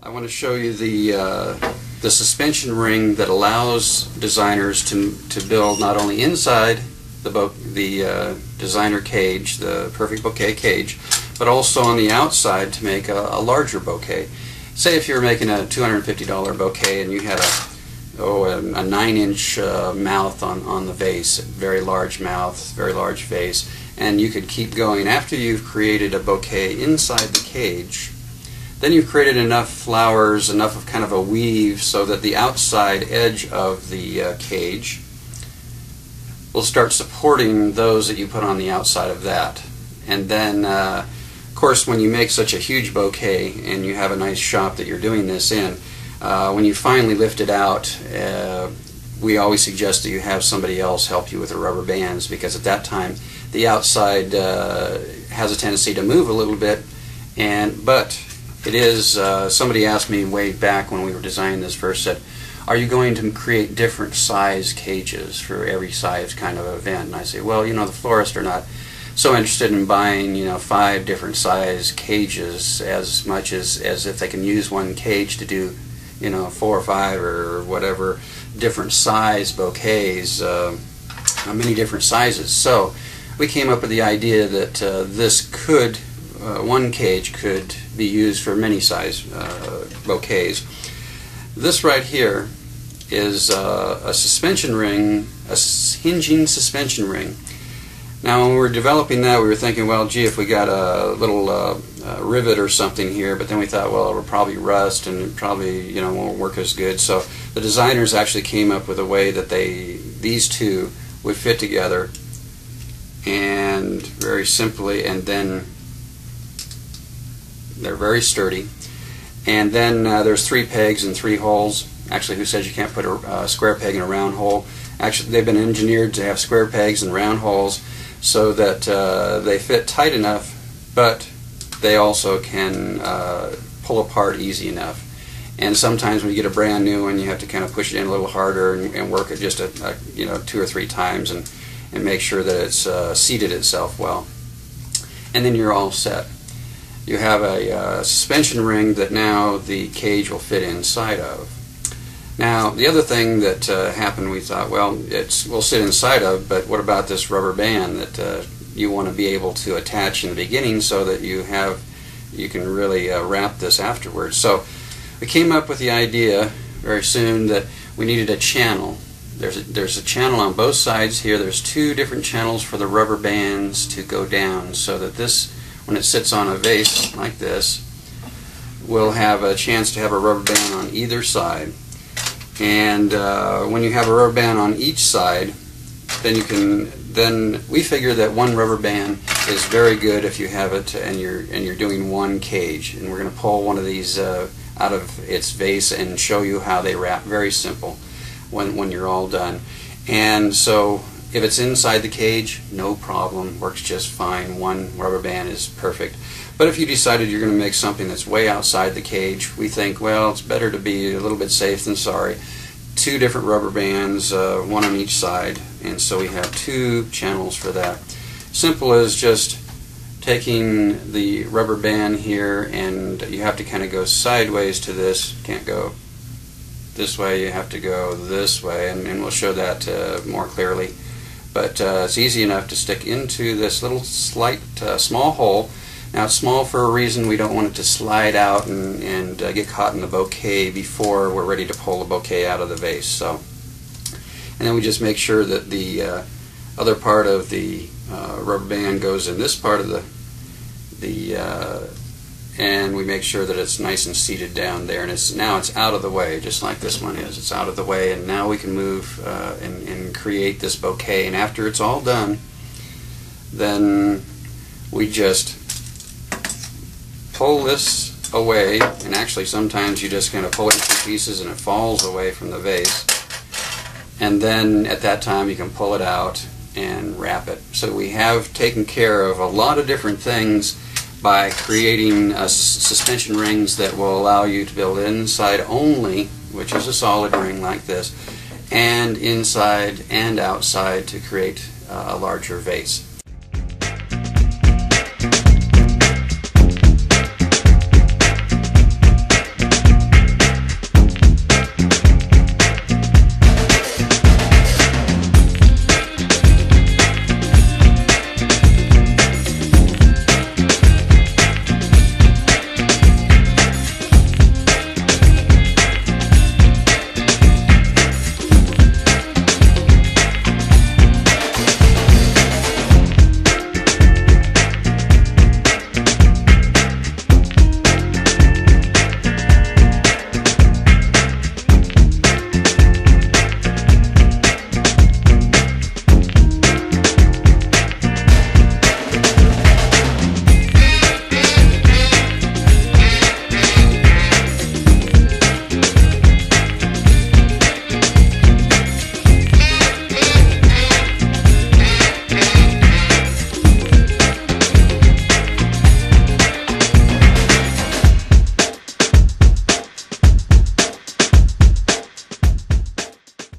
I want to show you the suspension ring that allows designers to build not only inside the designer cage, the Perfect Bouquet cage, but also on the outside to make a larger bouquet. Say if you're making a $250 bouquet and you had a 9-inch mouth on the vase, very large mouth, very large vase, and you could keep going. After you've created a bouquet inside the cage, then you've created enough flowers, enough of kind of a weave so that the outside edge of the cage will start supporting those that you put on the outside of that. And then of course when you make such a huge bouquet and you have a nice shop that you're doing this in, when you finally lift it out, we always suggest that you have somebody else help you with the rubber bands, because at that time the outside has a tendency to move a little bit. But it is, somebody asked me way back when we were designing this first, said, are you going to create different size cages for every size kind of event? And I say, well, the florists are not so interested in buying 5 different size cages as much as if they can use one cage to do 4 or 5 or whatever different size bouquets, many different sizes. So we came up with the idea that one cage could be used for many size bouquets. This right here is a suspension ring, a hinging suspension ring. Now when we were developing that, we were thinking, well, gee, if we got a little rivet or something here, but then we thought, well, it'll probably rust and it probably won't work as good. So the designers actually came up with a way that these two would fit together, and very simply, and then they're very sturdy. And then there's 3 pegs and 3 holes. Actually, who says you can't put a square peg in a round hole? Actually, they've been engineered to have square pegs and round holes so that they fit tight enough, but they also can pull apart easy enough. And sometimes when you get a brand new one, you have to kind of push it in a little harder and work it just 2 or 3 times and make sure that it's seated itself well. And then you're all set. You have a suspension ring that now the cage will fit inside of. Now the other thing that happened, we thought, well, we'll sit inside of, but what about this rubber band that you want to be able to attach in the beginning so that you can really wrap this afterwards. So we came up with the idea very soon that we needed a channel. There's a channel on both sides here. There's 2 different channels for the rubber bands to go down, so that this, when it sits on a vase like this, will have a chance to have a rubber band on either side. And when you have a rubber band on each side, then we figure that 1 rubber band is very good if you have it and you're doing 1 cage. And we're going to pull one of these out of its vase and show you how they wrap. Very simple when you're all done. And so if it's inside the cage, no problem, works just fine. 1 rubber band is perfect. But if you decided you're going to make something that's way outside the cage, we think, well, it's better to be a little bit safe than sorry. 2 different rubber bands, 1 on each side, and so we have 2 channels for that. Simple as just taking the rubber band here, and you have to kind of go sideways to this. Can't go this way, you have to go this way, and we'll show that more clearly. But it's easy enough to stick into this little slight small hole. Now it's small for a reason. We don't want it to slide out and get caught in the bouquet before we're ready to pull the bouquet out of the vase. So, and then we just make sure that the other part of the rubber band goes in this part of and we make sure that it's nice and seated down there, and now it's out of the way, just like this one is. It's out of the way, and now we can move and create this bouquet. And after it's all done, then we just pull this away, and actually sometimes you just kind of pull it in 2 pieces and it falls away from the vase, and then at that time you can pull it out and wrap it. So we have taken care of a lot of different things by creating suspension rings that will allow you to build inside only, which is a solid ring like this, and inside and outside to create a larger vase.